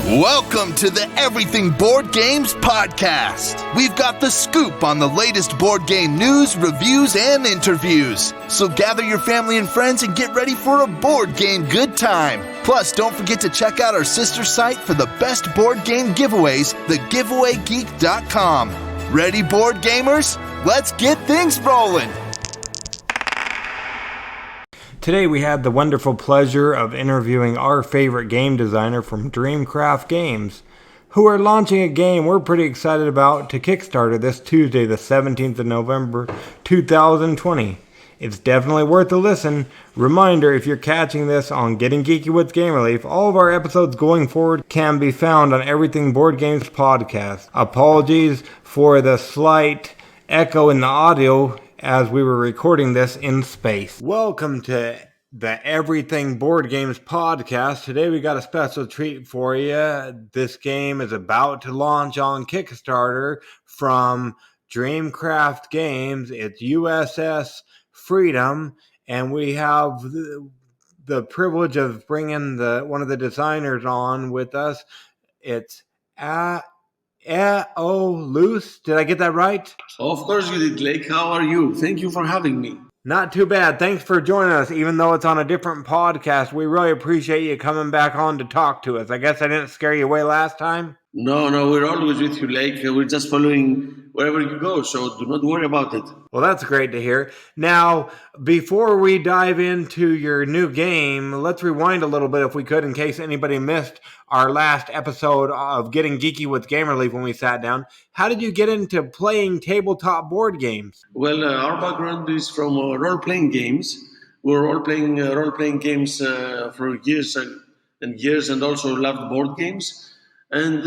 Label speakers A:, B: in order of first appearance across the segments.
A: Welcome to the Everything Board Games podcast. We've got the scoop on the latest board game news, reviews, and interviews. So gather your family and friends and get ready for a board game good time. Plus, don't forget to check out our sister site for the best board game giveaways, thegiveawaygeek.com. Ready, board gamers? Let's get things rolling.
B: Today we had the wonderful pleasure of interviewing our favorite game designer from Dreamcraft Games, who are launching a game we're pretty excited about to Kickstarter this Tuesday, the 17th of November, 2020. It's definitely worth a listen. Reminder, if you're catching this on Getting Geeky with Game Relief, all of our episodes going forward can be found on Everything Board Games podcast. Apologies for the slight echo in the audio as we were recording this in space. Welcome to the Everything Board Games podcast. Today we got a special treat for you. This game is about to launch on Kickstarter from Dreamcraft Games. It's USS Freedom, and we have the privilege of bringing one of the designers on with us. It's Aiollus. Did I get that right?
C: Of course you did, Lake. How are you? Thank you for having me.
B: Not too bad. Thanks for joining us. Even though it's on a different podcast, we really appreciate you coming back on to talk to us. I guess I didn't scare you away last time?
C: No, we're always with you, Lake. We're just following wherever you go, so do not worry about it.
B: Well, that's great to hear. Now, before we dive into your new game, let's rewind a little bit if we could, in case anybody missed our last episode of Getting Geeky with Game Relief when we sat down. How did you get into playing tabletop board games?
C: Well, our background is from role-playing games. We're role-playing games for years and years, and also loved board games. And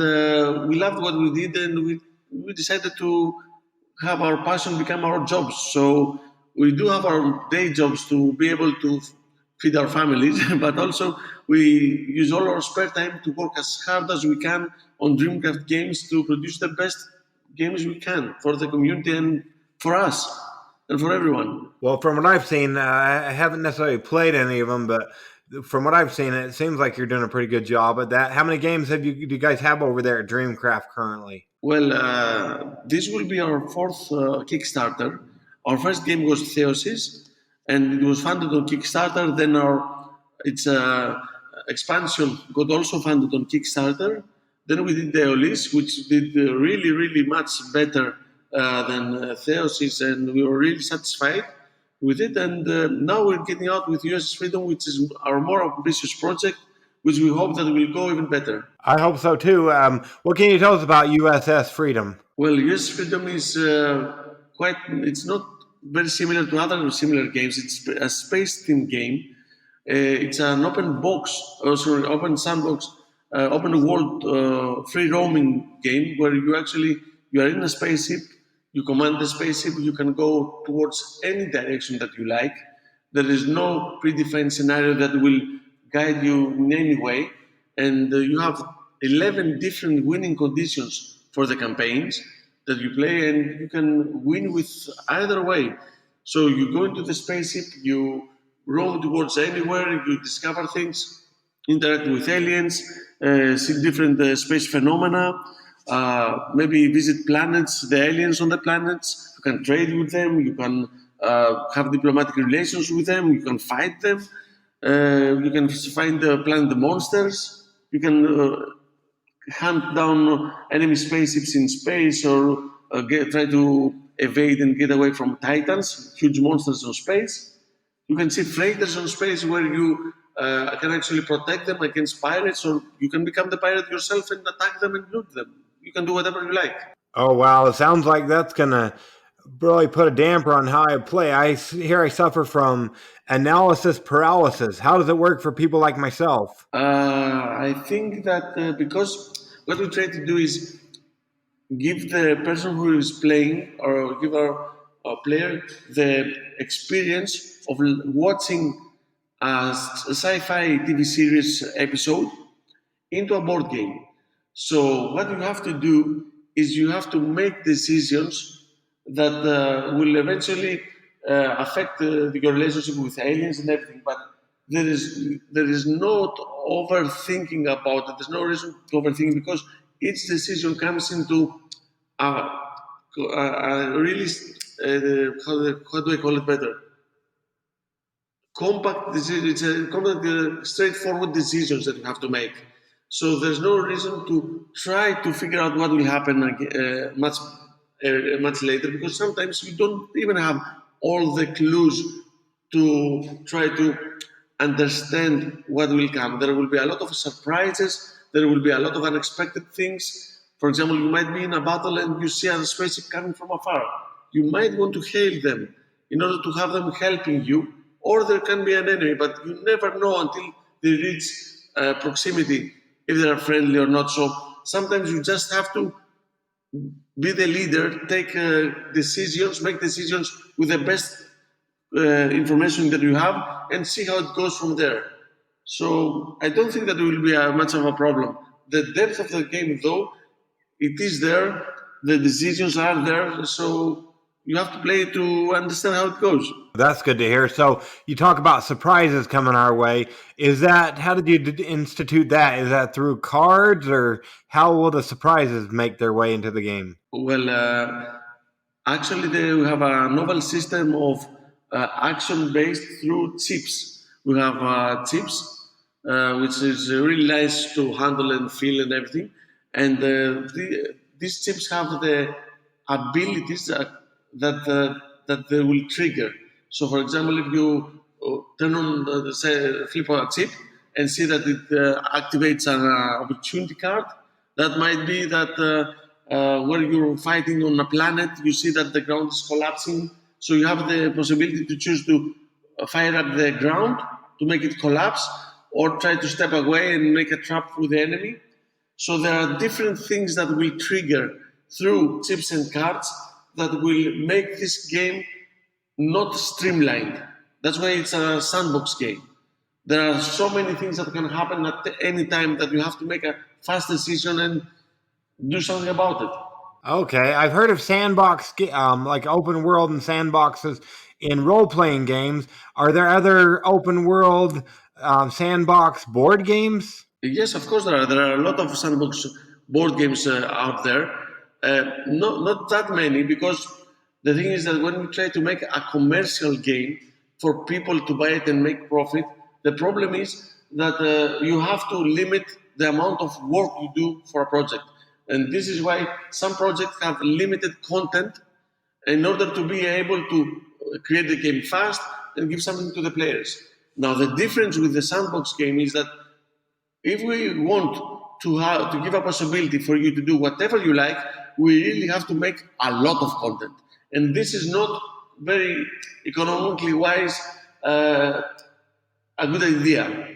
C: we loved what we did, and we decided to have our passion become our jobs. So we do have our day jobs to be able to feed our families, but also we use all our spare time to work as hard as we can on Dreamcraft Games to produce the best games we can for the community and for us and for everyone.
B: Well, from what I've seen, I haven't necessarily played any of them, but from what I've seen, it seems like you're doing a pretty good job at that. How many games do you guys have over there at Dreamcraft currently?
C: Well, this will be our fourth Kickstarter. Our first game was Theosis, and it was funded on Kickstarter. Then its expansion got also funded on Kickstarter. Then we did Aiollus, which did really, really much better than Theosis, and we were really satisfied with it. And now we're getting out with USS Freedom, which is our more ambitious project, which we hope that will go even better.
B: I hope so too. What can you tell us about USS Freedom?
C: Well, USS Freedom is it's not very similar to other similar games. It's a space-themed game. It's an open sandbox, open world, free roaming game where you are in a spaceship. You command the spaceship, you can go towards any direction that you like. There is no predefined scenario that will guide you in any way. And you have 11 different winning conditions for the campaigns that you play, and you can win with either way. So you go into the spaceship, you roam towards anywhere, you discover things, interact with aliens, see different space phenomena, maybe visit planets, the aliens on the planets. You can trade with them, you can have diplomatic relations with them, you can fight them, you can find the monsters, you can hunt down enemy spaceships in space, or try to evade and get away from titans, huge monsters in space. You can see freighters in space where you can actually protect them against pirates, or you can become the pirate yourself and attack them and loot them. You can do whatever you like.
B: Oh, wow. It sounds like that's going to really put a damper on how I play. I suffer from analysis paralysis. How does it work for people like myself?
C: I think that because what we try to do is give the person who is playing, or give our player the experience of watching a sci-fi TV series episode into a board game. So what you have to do is you have to make decisions that will eventually affect your relationship with aliens and everything. But there is not overthinking about it. There's no reason to overthink because each decision comes into really how do I call it better? Compact decision. It's a compact, straightforward decisions that you have to make. So there's no reason to try to figure out what will happen much later because sometimes you don't even have all the clues to try to understand what will come. There will be a lot of surprises. There will be a lot of unexpected things. For example, you might be in a battle and you see a spaceship coming from afar. You might want to hail them in order to have them helping you, or there can be an enemy, but you never know until they reach proximity if they are friendly or not. So sometimes you just have to be the leader, take decisions, make decisions with the best information that you have, and see how it goes from there. So I don't think that it will be much of a problem. The depth of the game, though, it is there. The decisions are there. So you have to play to understand how it goes.
B: That's good to hear. So you talk about surprises coming our way. How did you institute that? Is that through cards, or how will the surprises make their way into the game?
C: Well, actually, we have a novel system of action based through chips. We have chips, which is really nice to handle and feel and everything. And these chips have the abilities that they will trigger. So, for example, if you turn on flip a chip and see that it activates an opportunity card, that might be that where you're fighting on a planet, you see that the ground is collapsing. So you have the possibility to choose to fire at the ground to make it collapse, or try to step away and make a trap for the enemy. So there are different things that will trigger through chips and cards that will make this game not streamlined. That's why it's a sandbox game. There are so many things that can happen at any time that you have to make a fast decision and do something about it.
B: Okay, I've heard of like open world and sandboxes in role-playing games. Are there other open world sandbox board games?
C: Yes, of course there are a lot of sandbox board games out there. Not that many because the thing is that when we try to make a commercial game for people to buy it and make profit, the problem is that you have to limit the amount of work you do for a project. And this is why some projects have limited content in order to be able to create the game fast and give something to the players. Now, the difference with the sandbox game is that if we want to give a possibility for you to do whatever you like, we really have to make a lot of content. And this is not very economically wise a good idea.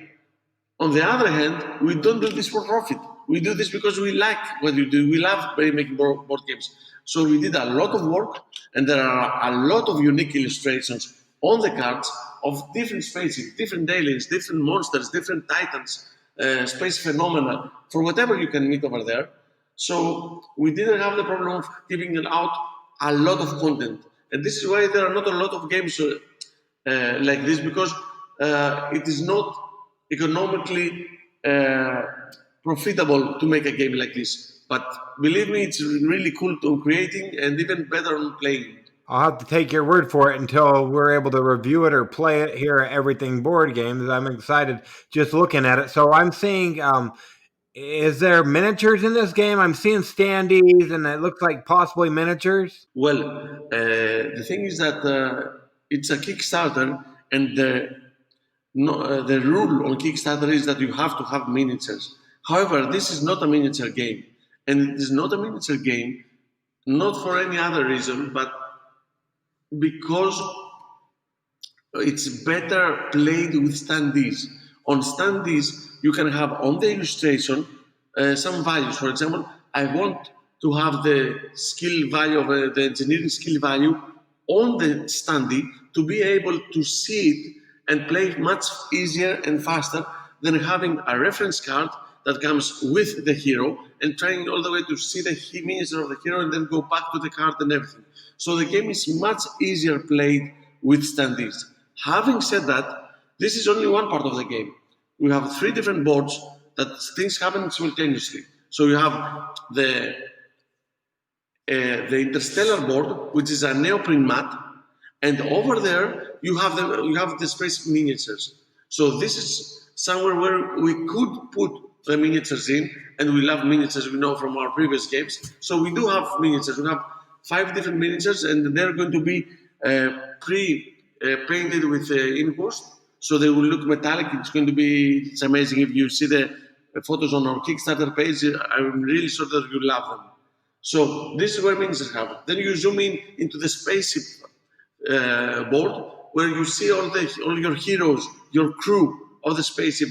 C: On the other hand, we don't do this for profit. We do this because we like what we do. We love making board games. So we did a lot of work, and there are a lot of unique illustrations on the cards of different species, different aliens, different monsters, different titans, space phenomena, for whatever you can meet over there. So we didn't have the problem of giving out a lot of content. And this is why there are not a lot of games like this, because it is not economically profitable to make a game like this. But believe me, it's really cool to creating and even better on playing.
B: I'll have to take your word for it until we're able to review it or play it here at Everything Board Games. I'm excited just looking at it. So I'm seeing, is there miniatures in this game? I'm seeing standees, and it looks like possibly miniatures.
C: Well, the thing is that it's a Kickstarter, and the rule on Kickstarter is that you have to have miniatures. However, this is not a miniature game, and it is not a miniature game not for any other reason, but because it's better played with standees. On standees, you can have on the illustration some values. For example, I want to have the skill value of the engineering skill value on the standee to be able to see it and play much easier and faster than having a reference card that comes with the hero and trying all the way to see the miniature of the hero and then go back to the card and everything. So the game is much easier played with standees. Having said that, This is only one part of the game. We have 3 different boards that things happen simultaneously. So you have the interstellar board, which is a neoprene mat, and over there you have the space miniatures. So this is somewhere where we could put the miniatures in, and we love miniatures, we know from our previous games. So we do have miniatures. We have 5 different miniatures, and they're going to be painted with inpost, so they will look metallic. It's amazing. If you see the photos on our Kickstarter page, I'm really sure that you love them. So this is where miniatures happen. Then you zoom in into the spaceship board, where you see all your heroes, your crew of the spaceship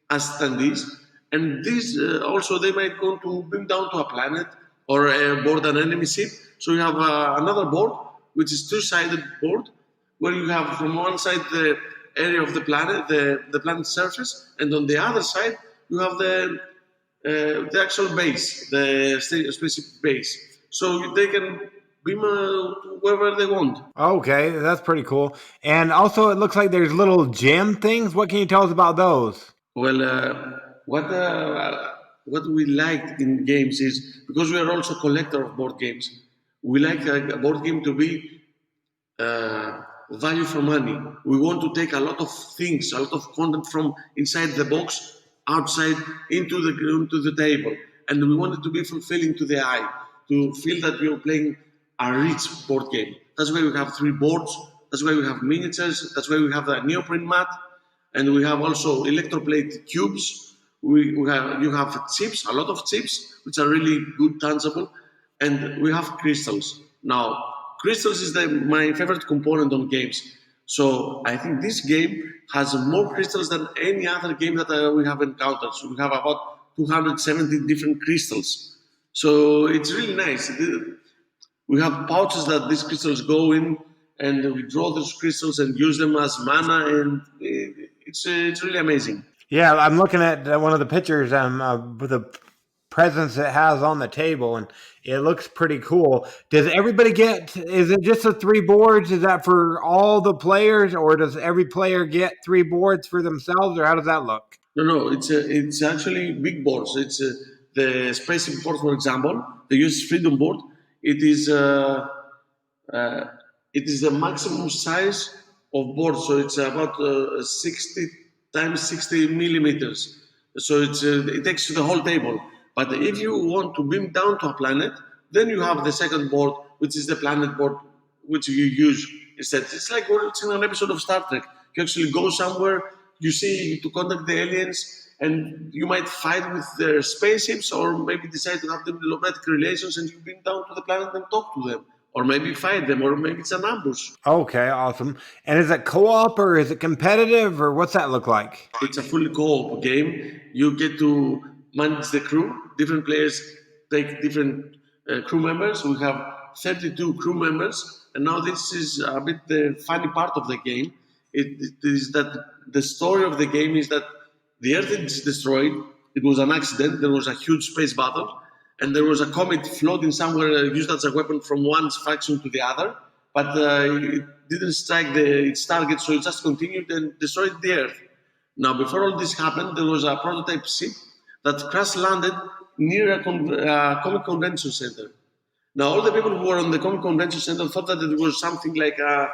C: as standees, and these also they might go to beam down to a planet or board an enemy ship. So you have another board, which is 2-sided board, where you have from one side the area of the planet, the planet's surface, and on the other side you have the actual base, the spaceship base. So they can beam wherever they want.
B: Okay, that's pretty cool. And also, it looks like there's little gem things. What can you tell us about those?
C: Well, what we liked in games is, because we are also a collector of board games, we like a board game to be value for money. We want to take a lot of things, a lot of content from inside the box, outside into the table, and we want it to be fulfilling to the eye, to feel that you're playing a rich board game. That's why we have 3 boards. That's why we have miniatures. That's why we have the neoprene mat, and we have also electroplate cubes. You have chips, a lot of chips, which are really good, tangible, and we have crystals. Now, crystals is my favorite component on games. So I think this game has more crystals than any other game that we have encountered. So we have about 270 different crystals. So it's really nice. We have pouches that these crystals go in, and we draw those crystals and use them as mana, and it's really amazing.
B: Yeah, I'm looking at one of the pictures with the presents it has on the table, and it looks pretty cool. Does everybody is it just the 3 boards? Is that for all the players, or does every player get 3 boards for themselves, or how does that look?
C: No, it's actually big boards. It's the spaceship board, for example, the USS Freedom board. It is the maximum size of board, so it's about 60 times 60 millimeters. So it takes the whole table. But if you want to beam down to a planet, then you have the second board, which is the planet board, which you use instead. It's like watching an episode of Star Trek. You actually go somewhere, you see to contact the aliens, and you might fight with their spaceships, or maybe decide to have diplomatic relations, and you beam down to the planet and talk to them, or maybe fight them, or maybe it's an ambush.
B: Okay, awesome. And is it co-op, or is it competitive, or what's that look like?
C: It's a fully co-op game. You get to manage the crew. Different players take different crew members. We have 32 crew members, and now this is a bit the funny part of the game. It is that the story of the game is that the Earth is destroyed. It was an accident. There was a huge space battle, and there was a comet floating somewhere used as a weapon from one faction to the other. But it didn't strike its target, so it just continued and destroyed the Earth. Now, before all this happened, there was a prototype ship that crash landed near a Comic Convention Center. Now, all the people who were on the Comic Convention Center thought that it was something like a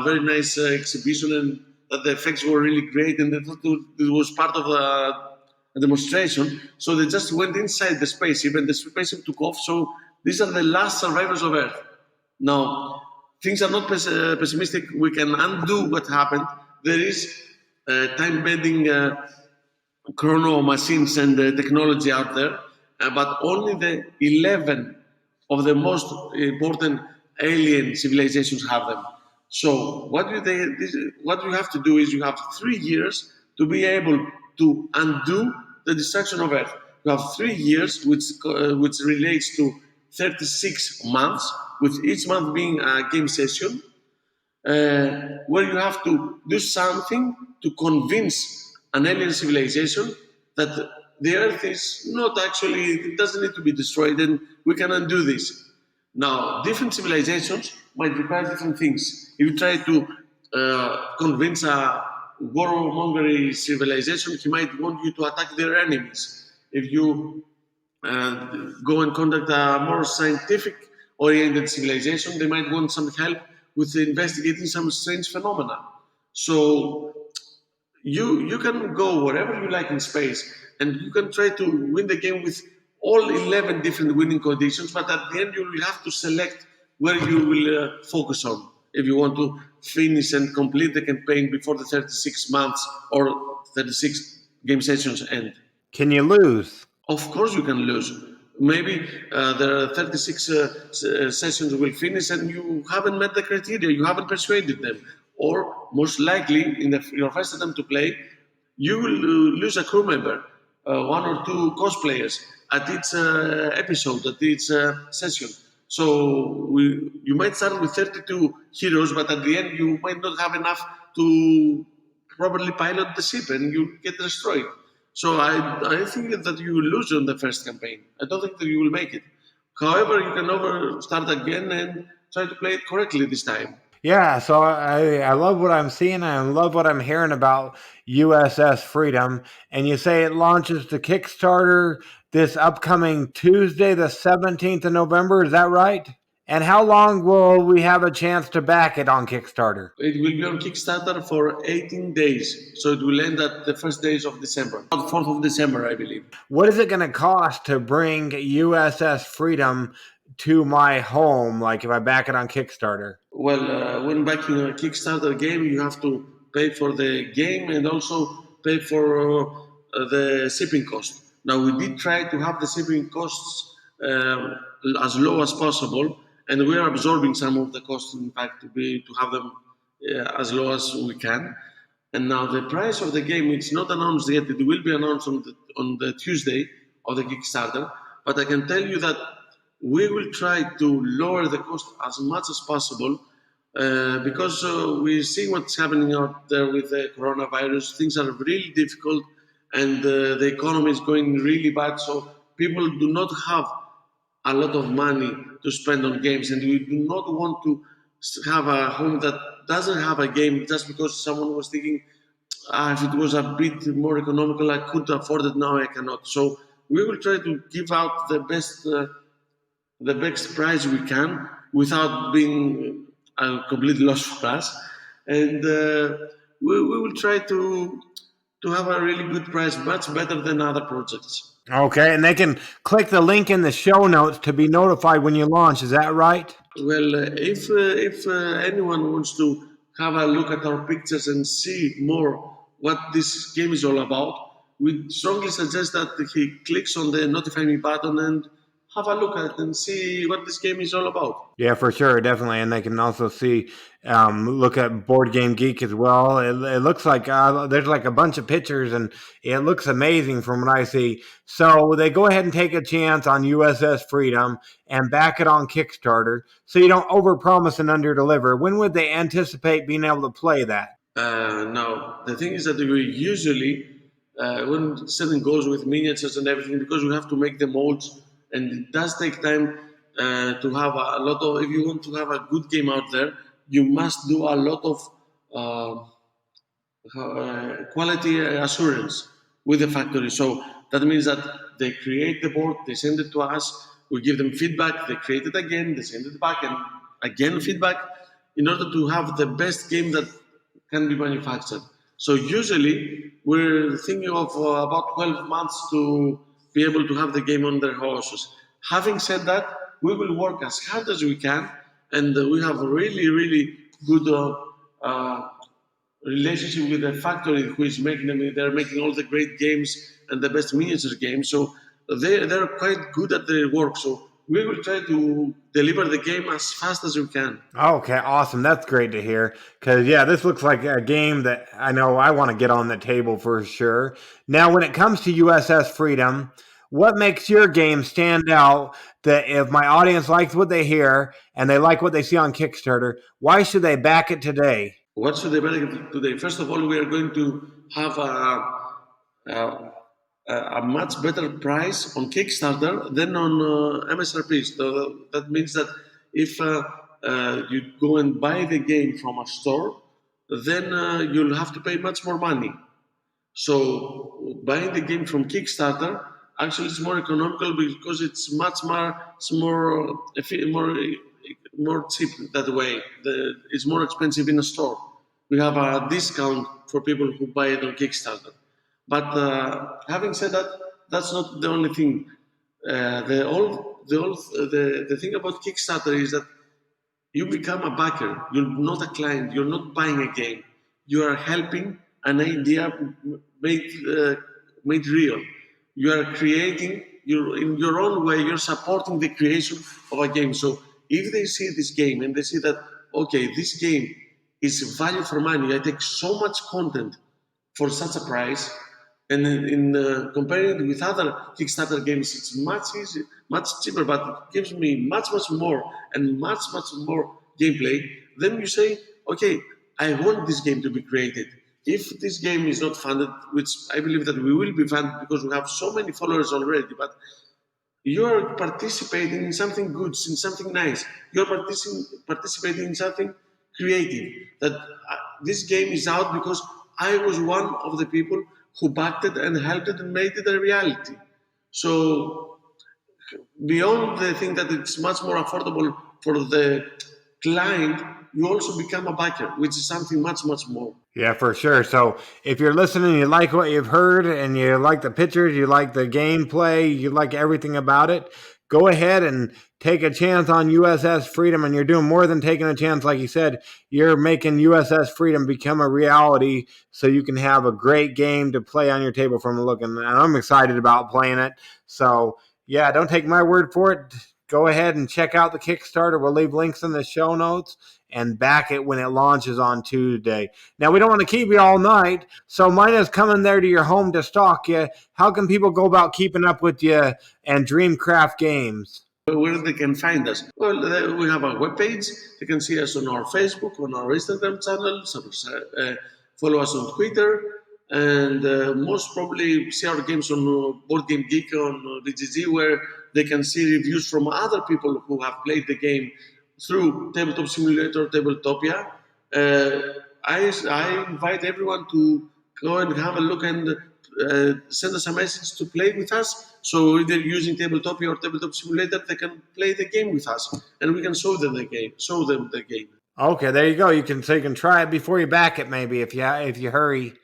C: very nice exhibition, and that the effects were really great, and they thought it was part of a demonstration. So they just went inside the spaceship, and the spaceship took off. So these are the last survivors of Earth. Now, things are not pessimistic. We can undo what happened. There is time-bending chrono machines and technology out there, but only the 11 of the most important alien civilizations have them. So what you have to do is you have 3 years to be able to undo the destruction of Earth. You have 3 years, which relates to 36 months, with each month being a game session, where you have to do something to convince an alien civilization that the Earth is not actually, it doesn't need to be destroyed, and we can undo this. Now, different civilizations might require different things. If you try to convince warmongery civilization, he might want you to attack their enemies. If you go and conduct a more scientific oriented civilization, they might want some help with investigating some strange phenomena. So you can go wherever you like in space, and you can try to win the game with all 11 different winning conditions, but at the end you will have to select where you will focus on if you want to finish and complete the campaign before the 36 months or 36 game sessions end.
B: Can you lose?
C: Of course, you can lose. Maybe there are 36 sessions will finish and you haven't met the criteria, you haven't persuaded them. Or most likely, in your first attempt to play, you will lose a crew member, one or two cosplayers at each episode, at each session. So you might start with 32 heroes, but at the end, you might not have enough to properly pilot the ship and you get destroyed. So I think that you will lose on the first campaign. I don't think that you will make it. However, you can over start again and try to play it correctly this time.
B: Yeah, so I love what I'm seeing. I love what I'm hearing about USS Freedom. And you say it launches the Kickstarter this upcoming Tuesday, the 17th of November. Is that right? And how long will we have a chance to back it on Kickstarter?
C: It will be on Kickstarter for 18 days. So it will end at the first days of December, 4th of December, I believe.
B: What is it going to cost to bring USS Freedom to my home, like if I back it on Kickstarter?
C: Well, when backing a Kickstarter game, you have to pay for the game and also pay for the shipping cost. Now, we did try to have the shipping costs as low as possible, and we are absorbing some of the costs, in fact, to have them as low as we can. And now the price of the game, it's not announced yet. It will be announced on the Tuesday of the Kickstarter. But I can tell you that we will try to lower the cost as much as possible because we see what's happening out there with the coronavirus. Things are really difficult and the economy is going really bad. So people do not have a lot of money to spend on games, and we do not want to have a home that doesn't have a game just because someone was thinking, if it was a bit more economical, I could afford it. Now I cannot. So we will try to give out the best price we can without being a complete loss for us, and we will try to have a really good price, much better than other projects.
B: Okay, and they can click the link in the show notes to be notified when you launch. Is that right?
C: Well, if anyone wants to have a look at our pictures and see more what this game is all about, we strongly suggest that he clicks on the notify me button and have a look at it and see what this game is all about.
B: Yeah, for sure, definitely. And they can also see, look at Board Game Geek as well. It looks like there's like a bunch of pictures, and it looks amazing from what I see. So they go ahead and take a chance on USS Freedom and back it on Kickstarter, so you don't overpromise and underdeliver. When would they anticipate being able to play that?
C: Now, the thing is that we usually, when setting goals with miniatures and everything, because we have to make the molds, and it does take time to have a lot of. If you want to have a good game out there, you must do a lot of quality assurance with the factory. So that means that they create the board, they send it to us, we give them feedback, they create it again, they send it back, and again feedback in order to have the best game that can be manufactured. So usually we're thinking of about 12 months to be able to have the game on their horses. Having said that, we will work as hard as we can, and we have a really, really good relationship with the factory who is making them. They're making all the great games and the best miniatures games. So they're quite good at their work. So we will try to deliver the game as fast as we can.
B: Okay, awesome. That's great to hear. Because, yeah, this looks like a game that I know I want to get on the table for sure. Now, when it comes to USS Freedom, what makes your game stand out that if my audience likes what they hear and they like what they see on Kickstarter, why should they back it today?
C: What should they benefit today? First of all, we are going to have a much better price on Kickstarter than on MSRP. So that means that if you go and buy the game from a store, then you'll have to pay much more money. So buying the game from Kickstarter actually is more economical because it's much more cheap that way. It's more expensive in a store. We have a discount for people who buy it on Kickstarter. But having said that, that's not the only thing. The thing about Kickstarter is that you become a backer. You're not a client. You're not buying a game. You are helping an idea made real. You are creating. In your own way. You're supporting the creation of a game. So if they see this game and they see that okay, this game is value for money. I take so much content for such a price. And in comparing it with other Kickstarter games, it's much easier, much cheaper, but it gives me much more and much more gameplay. Then you say, okay, I want this game to be created. If this game is not funded, which I believe that we will be funded because we have so many followers already, but you're participating in something good, in something nice. You're participating in something creative. That this game is out because I was one of the people who backed it and helped it and made it a reality. So beyond the thing that it's much more affordable for the client, you also become a backer, which is something much more.
B: Yeah, for sure. So if you're listening, you like what you've heard and you like the pictures, you like the gameplay, you like everything about it, go ahead and take a chance on USS Freedom. And you're doing more than taking a chance. Like you said, you're making USS Freedom become a reality so you can have a great game to play on your table from looking. And I'm excited about playing it. So yeah, don't take my word for it. Go ahead and check out the Kickstarter. We'll leave links in the show notes and back it when it launches on Tuesday. Now, we don't want to keep you all night, so Mina's coming there to your home to stalk you. How can people go about keeping up with you and Dreamcraft Games?
C: Where they can find us? Well, we have a webpage. They can see us on our Facebook, on our Instagram channel, follow us on Twitter, and most probably see our games on Board Game Geek, on BGG, where they can see reviews from other people who have played the game through Tabletop Simulator, Tabletopia. I invite everyone to go and have a look and send us a message to play with us. So either using Tabletopia or Tabletop Simulator, they can play the game with us, and we can show them the game.
B: Okay, there you go. You can try it before you back it, maybe if you hurry.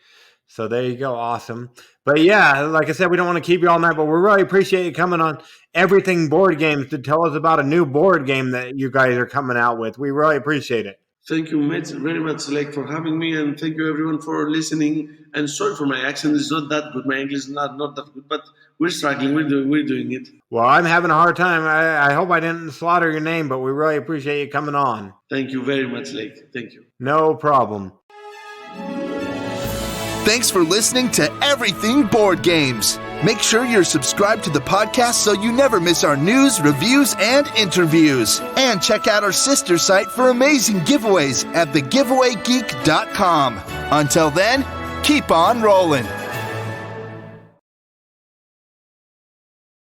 B: So there you go. Awesome. But yeah, like I said, we don't want to keep you all night, but we really appreciate you coming on Everything Board Games to tell us about a new board game that you guys are coming out with. We really appreciate it.
C: Thank you very much, Lake, for having me, and thank you everyone for listening. And sorry for my accent; it's not that good. My English is not that good, but we're struggling. We're doing it.
B: Well, I'm having a hard time. I hope I didn't slaughter your name, but we really appreciate you coming on.
C: Thank you very much, Lake. Thank you.
B: No problem.
A: Thanks for listening to Everything Board Games. Make sure you're subscribed to the podcast so you never miss our news, reviews, and interviews. And check out our sister site for amazing giveaways at thegiveawaygeek.com. Until then, keep on rolling.